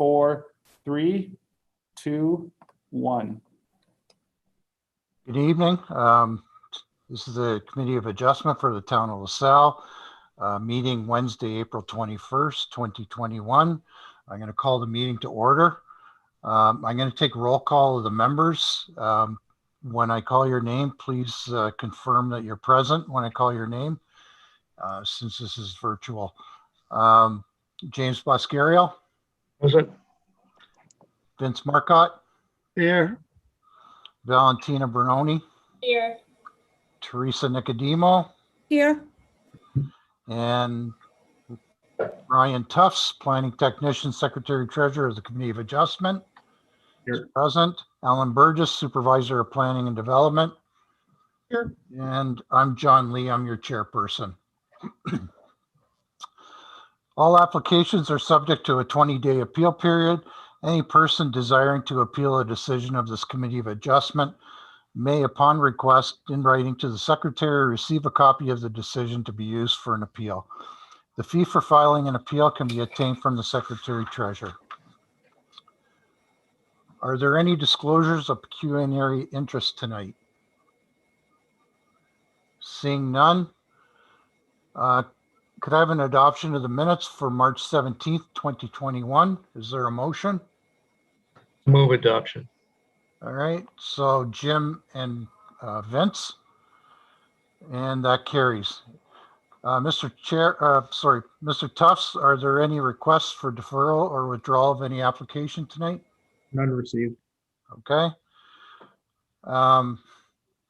4, 3, 2, 1. Good evening. This is the Committee of Adjustment for the Town of LaSalle, meeting Wednesday, April 21st, 2021. I'm going to call the meeting to order. I'm going to take roll call of the members. When I call your name, please confirm that you're present when I call your name, since this is virtual. James Boscario. Present. Vince Marcotte. Here. Valentina Bernoni. Here. Teresa Nicodemo. Here. And Ryan Tufts, Planning Technician, Secretary Treasurer of the Committee of Adjustment. Here. Present. Alan Burgess, Supervisor of Planning and Development. Here. And I'm John Lee, I'm your chairperson. All applications are subject to a 20-day appeal period. Any person desiring to appeal a decision of this Committee of Adjustment may, upon request in writing to the Secretary, receive a copy of the decision to be used for an appeal. The fee for filing an appeal can be obtained from the Secretary Treasurer. Are there any disclosures of pecuniary interest tonight? Seeing none, could I have an adoption of the minutes for March 17th, 2021? Is there a motion? Move adoption. All right, so Jim and Vince, and that carries. Mr. Tufts, are there any requests for deferral or withdrawal of any application tonight? None received. Okay.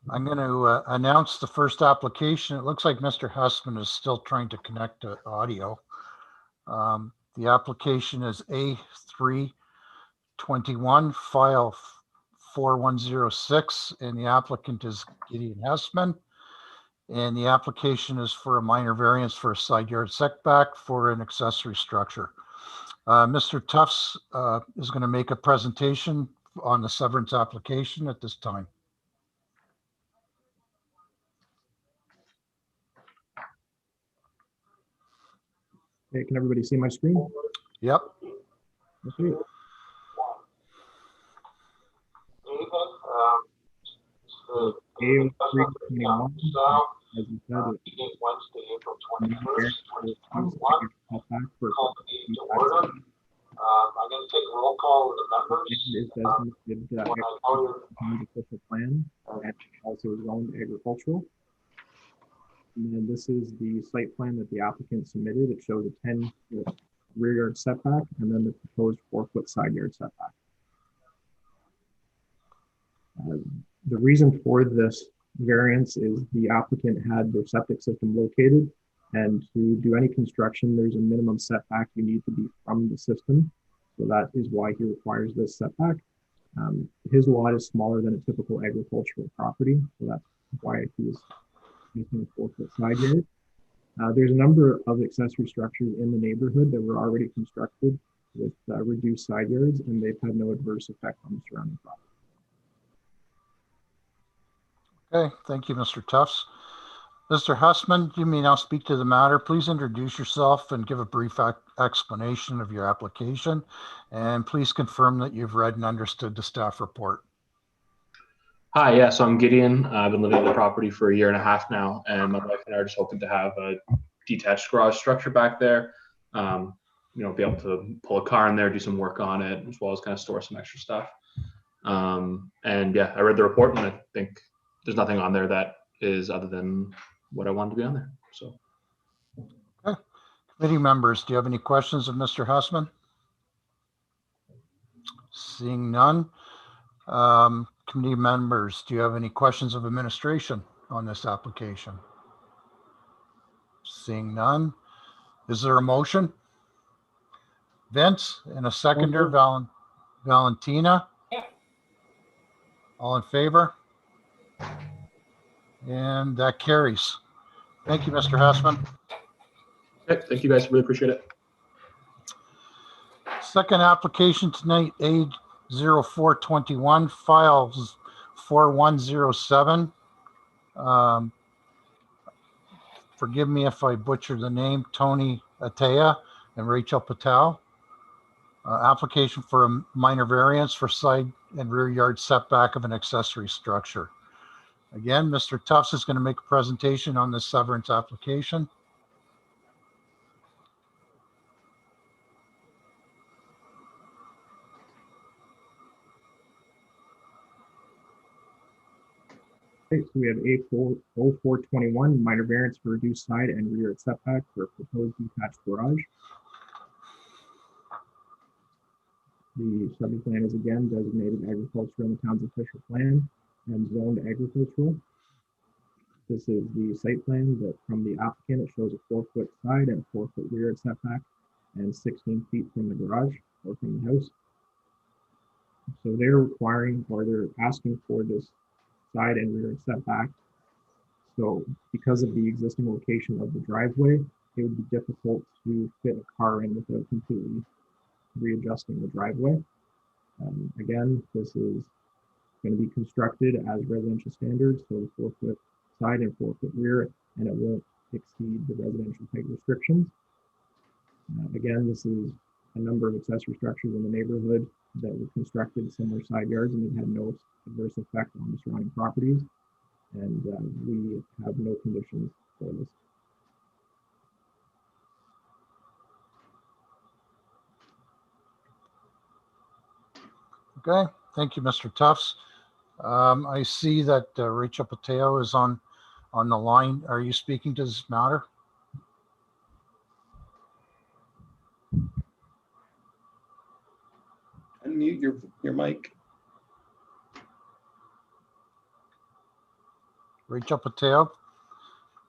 I'm going to announce the first application. It looks like Mr. Hessman is still trying to connect to audio. The application is A321, file 4106, and the applicant is Gideon Hessman. And the application is for a minor variance for a side yard setback for an accessory structure. Mr. Tufts is going to make a presentation on the severance application at this time. Hey, can everybody see my screen? Yep. Okay. So, A321, as you said, I'm going to take a roll call of the members. Is designated official plan and also zoned agricultural. And then this is the site plan that the applicant submitted. It shows a 10-foot rear yard setback and then the proposed 4-foot side yard setback. The reason for this variance is the applicant had their septic system located, and to do any construction, there's a minimum setback you need to be from the system. So that is why he requires this setback. His lot is smaller than a typical agricultural property, so that's why he's making a 4-foot side yard. There's a number of accessory structures in the neighborhood that were already constructed with reduced side yards, and they've had no adverse effect on the surrounding property. Okay, thank you, Mr. Tufts. Mr. Hessman, you may now speak to the matter. Please introduce yourself and give a brief explanation of your application. And please confirm that you've read and understood the staff report. Hi, yeah, so I'm Gideon. I've been living in the property for a year and a half now, and my wife and I are just hoping to have a detached garage structure back there. You know, be able to pull a car in there, do some work on it, as well as kind of store some extra stuff. And yeah, I read the report and I think there's nothing on there that is other than what I wanted to be on there. So, okay. Committee members, do you have any questions of Mr. Hessman? Seeing none. Committee members, do you have any questions of administration on this application? Seeing none. Is there a motion? Vince, and a seconder, Valentina. Yeah. All in favor? And that carries. Thank you, Mr. Hessman. okay, thank you guys. Really appreciate it. Second application tonight, A0421, files 4107. Forgive me if I butcher the name, Tony Atea and Rachel Patel. Application for a minor variance for side and rear yard setback of an accessory structure. Again, Mr. Tufts is going to make a presentation on this severance application. Okay, so we have A0421, minor variance for reduced side and rear setback for a proposed detached garage. The subject land is again designated agricultural in the town's official plan and zoned agricultural. This is the site plan that from the applicant, it shows a 4-foot side and a 4-foot rear setback and 16 feet from the garage or from the house. So they're requiring, or they're asking for this side and rear setback. So because of the existing location of the driveway, it would be difficult to fit a car in without completely readjusting the driveway. Again, this is going to be constructed as residential standards, so 4-foot side and 4-foot rear, and it won't exceed the residential height restrictions. Again, this is a number of accessory structures in the neighborhood that were constructed similar side yards, and it had no adverse effect on the surrounding properties. And we have no conditions for this. Okay, thank you, Mr. Tufts. I see that Rachel Pateo is on the line. Are you speaking to this matter? Unmute your mic. Rachel Pateo,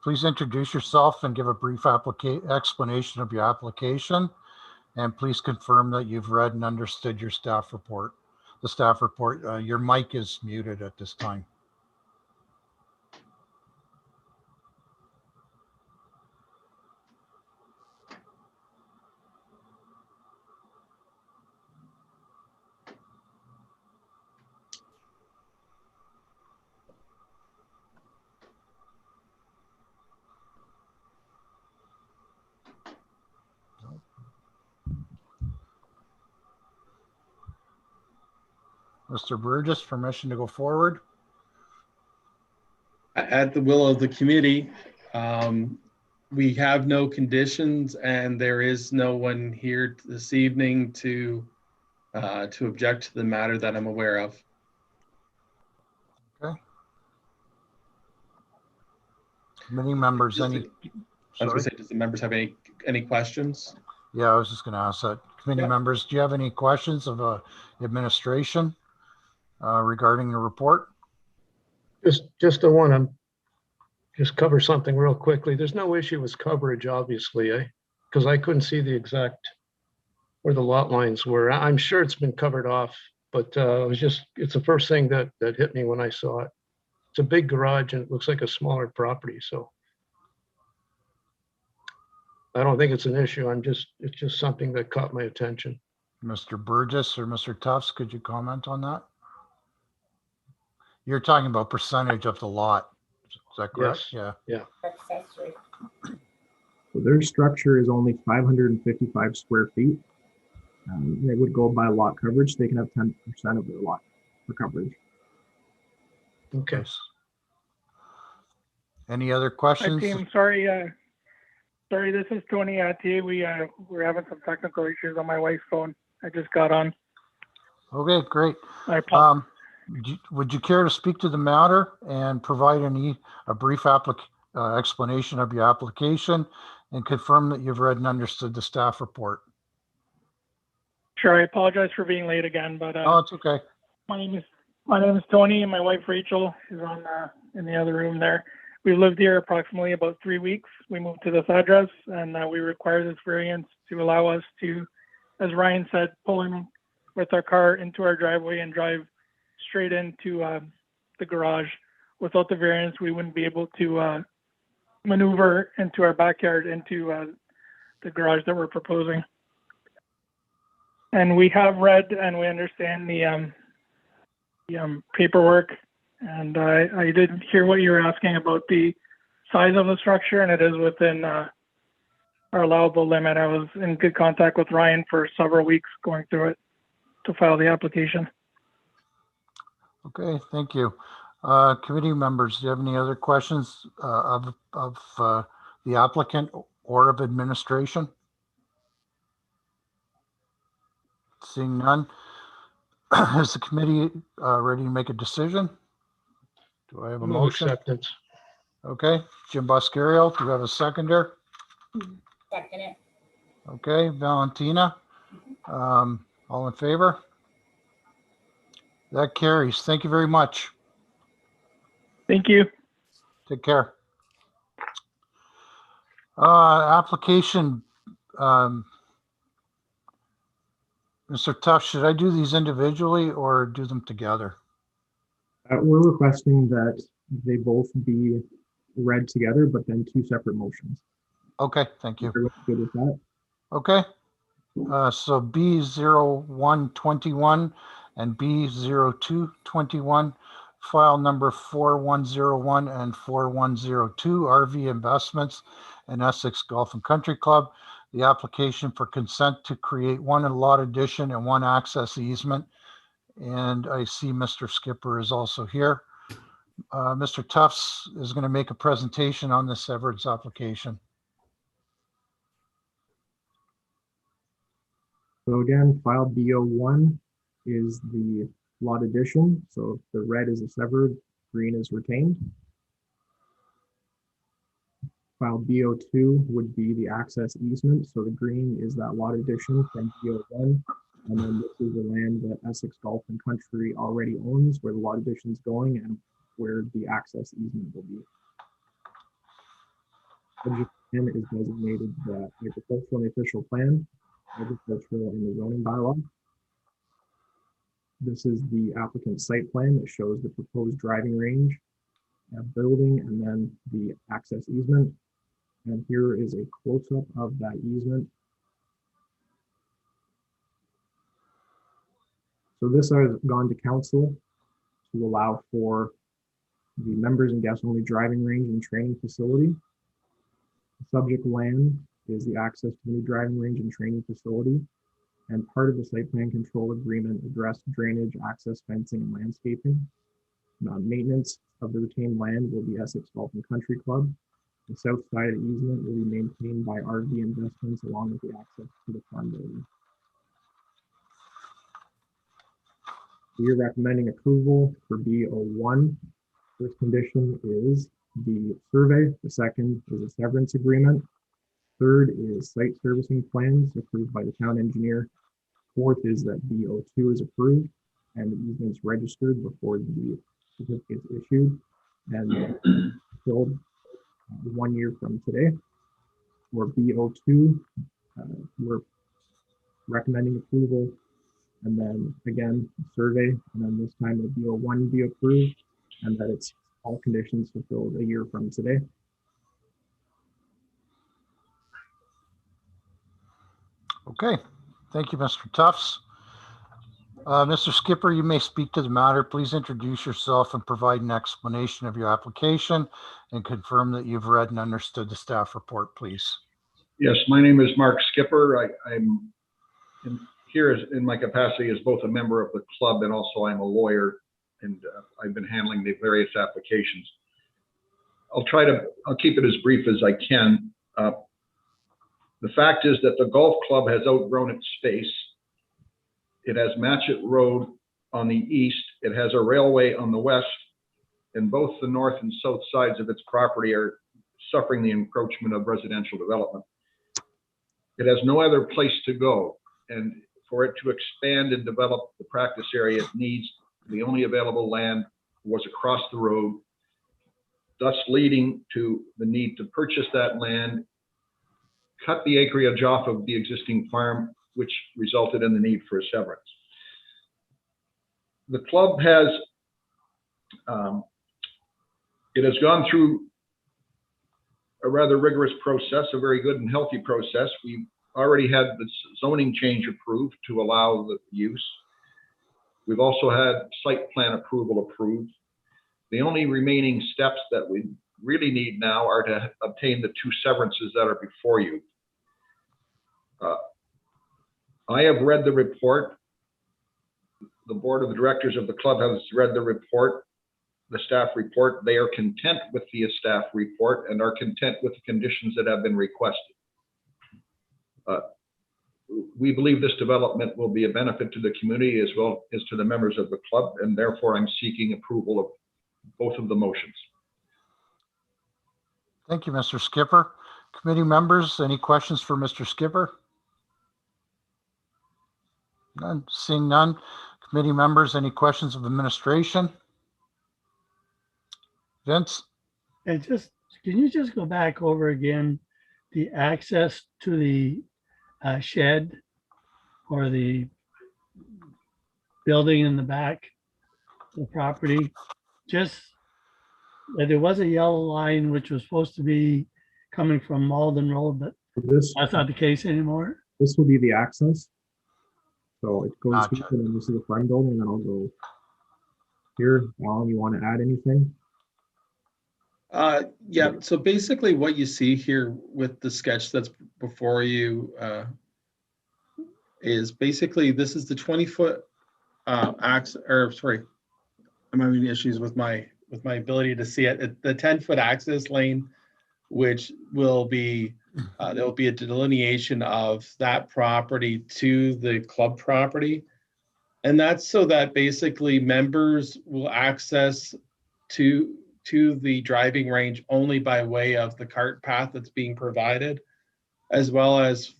please introduce yourself and give a brief explanation of your application. And please confirm that you've read and understood your staff report. The staff report, your mic is muted at this time. Mr. Burgess, permission to go forward. At the will of the committee, we have no conditions, and there is no one here this evening to object to the matter that I'm aware of. Okay. Committee members, I was sorry? gonna say, does the members have any questions? Yeah, I was just going to ask that. Committee members, do you have any questions of administration regarding the report? Just the one, just cover something real quickly. There's no issue with coverage, obviously, because I couldn't see the exact where the lot lines were. I'm sure it's been covered off, but it's the first thing that hit me when I saw it. It's a big garage and it looks like a smaller property, so I don't think it's an issue. It's just something that caught my attention. Mr. Burgess or Mr. Tufts, could you comment on that? You're talking about percentage of the lot. Is that correct? Yes. Yeah. Accessory. So their structure is only 555 square feet. They would go by lot coverage. They can have 10% of their lot for coverage. Okay. Yes. Any other Hi questions? team, sorry, this is Tony Atier. We're having some technical issues on my wife's phone. I just got on. Okay, great. I apologize. Would you care to speak to the matter and provide a brief explanation of your application and confirm that you've read and understood the staff report? Sure, I apologize for being late again, but Oh, it's okay. my name is Tony, and my wife Rachel is on in the other room there. We lived here approximately about 3 weeks. We moved to this address, and we require this variance to allow us to, as Ryan said, pull in with our car into our driveway and drive straight into the garage. Without the variance, we wouldn't be able to maneuver into our backyard into the garage that we're proposing. And we have read and we understand the paperwork. And I did hear what you were asking about the size of the structure, and it is within our allowable limit. I was in good contact with Ryan for several weeks going through it to file the application. Okay, thank you. Committee members, do you have any other questions of the applicant or of administration? Seeing none, is the committee ready to make a decision? Do I have a Move motion? acceptance. Okay, Jim Boscario, do you have a seconder? Second it. Okay, Valentina, all in favor? That carries. Thank you very much. Thank you. Take care. Application, Mr. Tuff, should I do these individually or do them together? We're requesting that they both be read together, but then two separate motions. Okay, thank you. Everyone's good with that? Okay. So B0121 and B0221, file number 4101 and 4102, RV Investments and Essex Golf and Country Club. The application for consent to create one lot addition and one access easement. And I see Mr. Skipper is also here. Mr. Tufts is going to make a presentation on the severance application. So again, file B01 is the lot addition. So the red is a severed, green is retained. File B02 would be the access easement. So the green is that lot addition from B01. And then this is the land that Essex Golf and Country already owns, where the lot addition is going and where the access easement will be. Subject plan is designated the agricultural and official plan, agricultural and the zoning bylaw. This is the applicant's site plan that shows the proposed driving range, building, and then the access easement. And here is a close-up of that easement. So this has gone to council to allow for the members and guests only driving range and training facility. The subject land is the access to the new driving range and training facility. And part of the site plan control agreement addressed drainage, access, fencing, and landscaping. Maintenance of the retained land will be Essex Golf and Country Club. The south side of the easement will be maintained by RV Investments along with the access to the farm building. We are recommending approval for B01. First condition is the survey. The second is a severance agreement. Third is site servicing plans approved by the town engineer. Fourth is that B02 is approved and the easement is registered before the certificate is issued and filled 1 year from today. For B02, we're recommending approval. And then again, survey, and then this time the B01 be approved, and that it's all conditions fulfilled a year from today. Okay, thank you, Mr. Tufts. Mr. Skipper, you may speak to the matter. Please introduce yourself and provide an explanation of your application and confirm that you've read and understood the staff report, please. Yes, my name is Mark Skipper. I'm here in my capacity as both a member of the club and also I'm a lawyer, and I've been handling the various applications. I'll keep it as brief as I can. The fact is that the golf club has outgrown its space. It has Matchett Road on the east. It has a railway on the west, and both the north and south sides of its property are suffering the encroachment of residential development. It has no other place to go, and for it to expand and develop the practice area, it needs the only available land was across the road, thus leading to the need to purchase that land, cut the acreage off of the existing farm, which resulted in the need for a severance. The club has, it has gone through a rather rigorous process, a very good and healthy process. We've already had the zoning change approved to allow the use. We've also had site plan approval approved. The only remaining steps that we really need now are to obtain the two severances that are before you. I have read the report. The board of directors of the club has read the report, the staff report. They are content with the staff report and are content with the conditions that have been requested. We believe this development will be a benefit to the community as well as to the members of the club, and therefore I'm seeking approval of both of the motions. Thank you, Mr. Skipper. Committee members, any questions for Mr. Skipper? None. Seeing none. Committee members, any questions of administration? Vince? And can you just go back over again the access to the shed or the building in the back of the property? Just there was a yellow line which was supposed to be coming from Malden Road, but This, that's not the case anymore. this will be the access. So it goes Gotcha. here, and then this is the front building, and then I'll go here. Alan, you want to add anything? Yeah, so basically what you see here with the sketch that's before you is basically this is the 20-foot access, or sorry, I'm having issues with my ability to see it. The 10-foot access lane, which will be there will be a delineation of that property to the club property, and that's so that basically members will access to the driving range only by way of the cart path that's being provided, as well as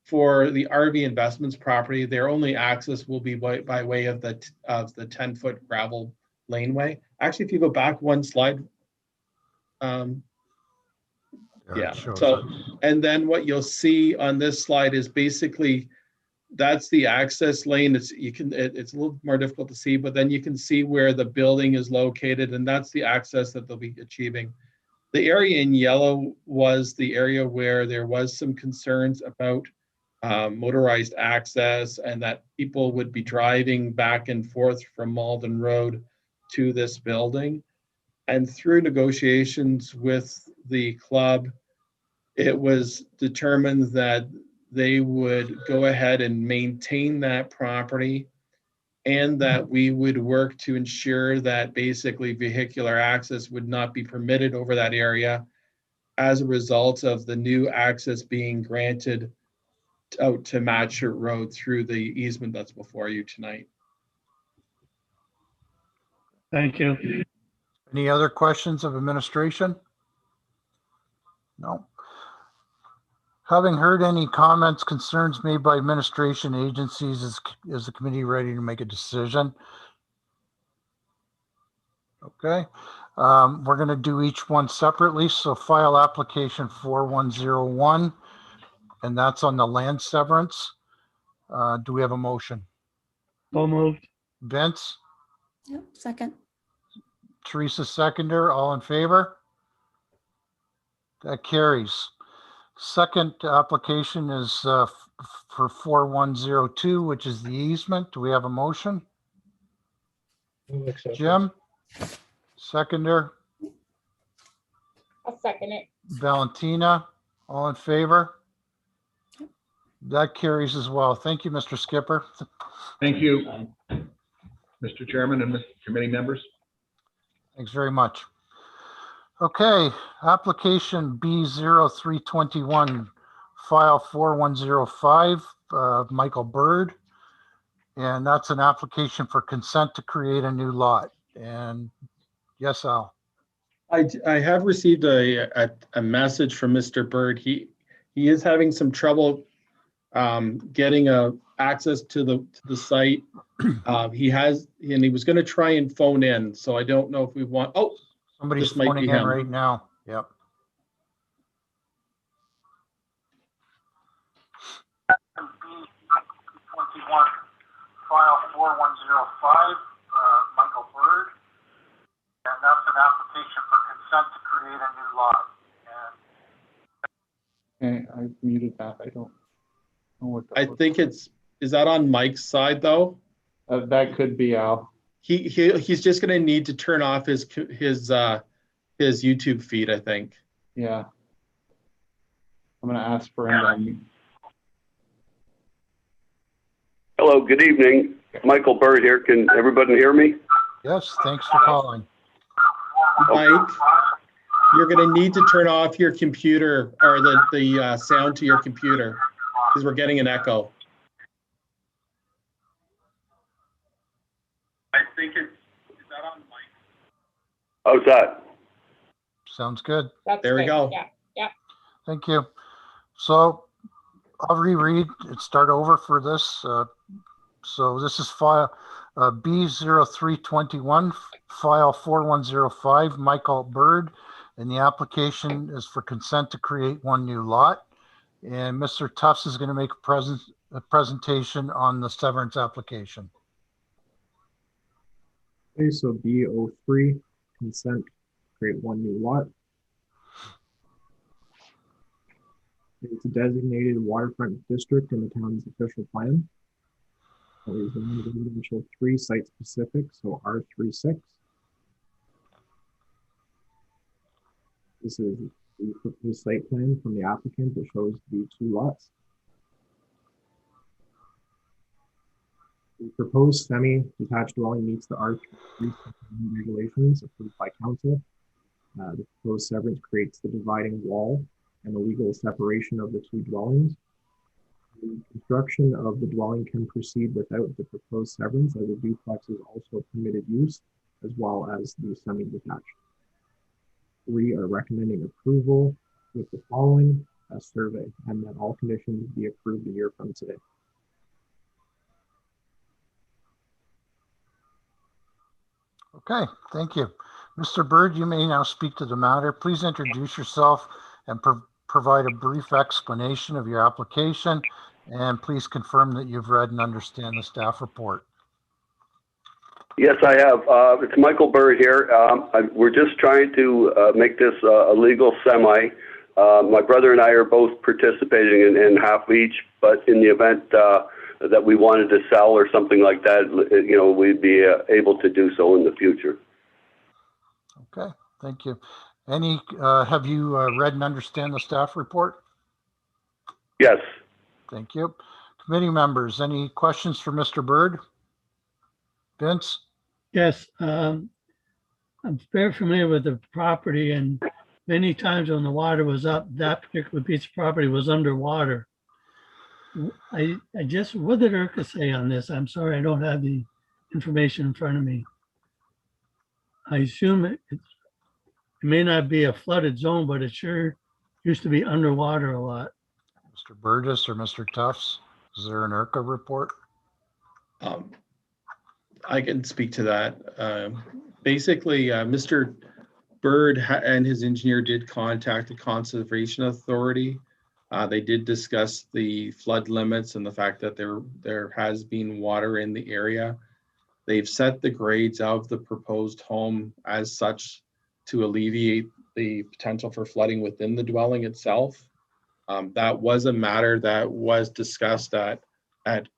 for the RV Investments property, their only access will be by way of the 10-foot gravel laneway. Actually, if you go back one slide, yeah. So, and then what you'll see on this slide is basically that's the access lane. It's a little more difficult to see, but then you can see where the building is located, and that's the access that they'll be achieving. The area in yellow was the area where there was some concerns about motorized access and that people would be driving back and forth from Malden Road to this building. And through negotiations with the club, it was determined that they would go ahead and maintain that property, and that we would work to ensure that basically vehicular access would not be permitted over that area as a result of the new access being granted out to Matchert Road through the easement that's before you tonight. Thank you. Any other questions of administration? No. Having heard any comments, concerns made by administration agencies, is the committee ready to make a decision? Okay. We're going to do each one separately. So file application 4101, and that's on the land severance. Do we have a motion? So moved. Vince? Yep, second. Teresa seconder, all in favor? That carries. Second application is for 4102, which is the easement. Do we have a motion? Move acceptance. Jim? Seconder, I'll second it. Valentina, all in favor? That carries as well. Thank you, Mr. Skipper. Thank you, Mr. Chairman and Mr. Committee members. Thanks very much. Okay, application B0321, file 4105, Michael Bird. And that's an application for consent to create a new lot. And yes, Al. I have received a message from Mr. Bird. He is having some trouble getting access to the site. He was going to try and phone in, so I don't know if we want. Oh, Somebody's this might phoning be in him. right now. Yep. File 4105, Michael Bird, and that's an application for consent to create a new lot. Okay, I've muted that. I don't know what. I think is that on Mike's side though? That could be Al. He's just going to need to turn off his YouTube feed, I think. Yeah. I'm gonna ask for him. Hello, good evening. Michael Bird here. Can everybody hear me? Yes, thanks for calling. Mike, you're going to need to turn off your computer or the sound to your computer because we're getting an echo. I think is that on mic? How's that? Sounds good. That's There we great. go. Yeah, yeah. Thank you. So I'll reread and start over for this. So this is file B0321, file 4105, Michael Bird, and the application is for consent to create one new lot. And Mr. Tufts is going to make a presentation on the severance application. Okay, so B03, consent, create one new lot. It's a designated waterfront district in the town's official plan. It is in residential 3 site specific, so R36. This is the proposed site plan from the applicant that shows the 2 lots. The proposed semi-detached dwelling meets the R3 regulations approved by council. The proposed severance creates the dividing wall and the legal separation of the 2 dwellings. The construction of the dwelling can proceed without the proposed severance, as a duplex is also permitted use, as well as the semi-detached. We are recommending approval with the following: a survey, and that all conditions be approved a year from today. Okay, thank you. Mr. Bird, you may now speak to the matter. Please introduce yourself and provide a brief explanation of your application, and please confirm that you've read and understand the staff report. Yes, I have. It's Michael Bird here. We're just trying to make this a legal semi. My brother and I are both participating in half each, but in the event that we wanted to sell or something like that, you know, we'd be able to do so in the future. Okay, thank you. Have you read and understand the staff report? Yes. Thank you. Committee members, any questions for Mr. Bird? Vince? Yes, I'm very familiar with the property, and many times when the water was up, that particular piece of property was underwater. I just, what did Erica say on this? I'm sorry, I don't have the information in front of me. I assume it may not be a flooded zone, but it sure used to be underwater a lot. Mr. Burgess or Mr. Tufts? Is there an ERCA report? I can speak to that. Basically, Mr. Bird and his engineer did contact the Conservation Authority. They did discuss the flood limits and the fact that there has been water in the area. They've set the grades of the proposed home as such to alleviate the potential for flooding within the dwelling itself. That was a matter that was discussed at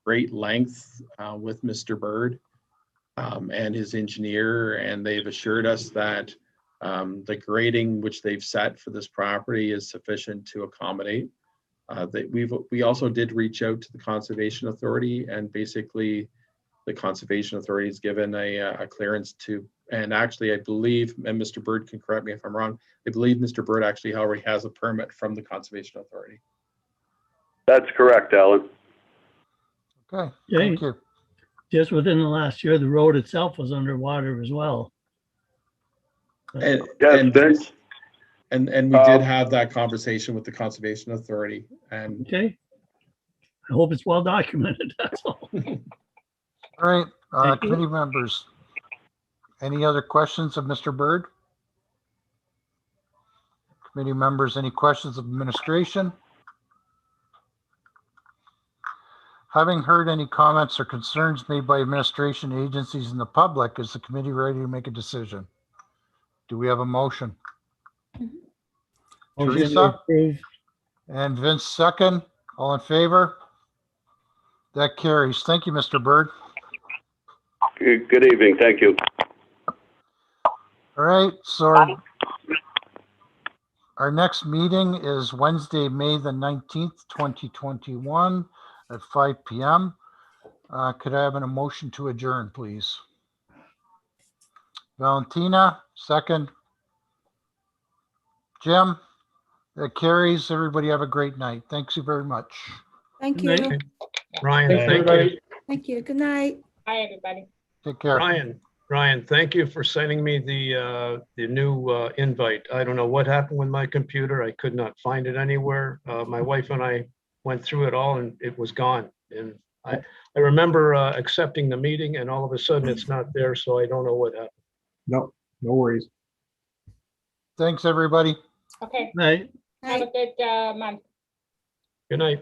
great length with Mr. Bird and his engineer, and they've assured us that the grading which they've set for this property is sufficient to accommodate. We also did reach out to the Conservation Authority, and basically the Conservation Authority has given a clearance to, and actually I believe, and Mr. Bird can correct me if I'm wrong, I believe Mr. Bird actually already has a permit from the Conservation Authority. That's correct, Alan. Okay, thank you. Just within the last year, the road itself was underwater as well. Yes, Vince. And we did have that conversation with the Conservation Authority. And okay, I hope it's well documented. That's all. All right, committee members, any other questions of Mr. Bird? Committee members, any questions of administration? Having heard any comments or concerns made by administration agencies and the public, is the committee ready to make a decision? Do we have a motion? Motion Teresa? approved. And Vince second. All in favor? That carries. Thank you, Mr. Bird. Good evening. Thank you. All right, so our next meeting is Wednesday, May the 19th, 2021 at 5 p.m. Could I have a motion to adjourn, please? Valentina, second. Jim, that carries. Everybody have a great night. Thanks you very much. Thank Good you. night. Ryan, Thanks, thank you. everybody. Thank you. Good night. Hi, everybody. Take care. Ryan, thank you for sending me the new invite. I don't know what happened with my computer. I could not find it anywhere. My wife and I went through it all and it was gone. And I remember accepting the meeting and all of a sudden it's not there, so I don't know what happened. No, no worries. Thanks, everybody. Okay, Night. have a good month. Good night.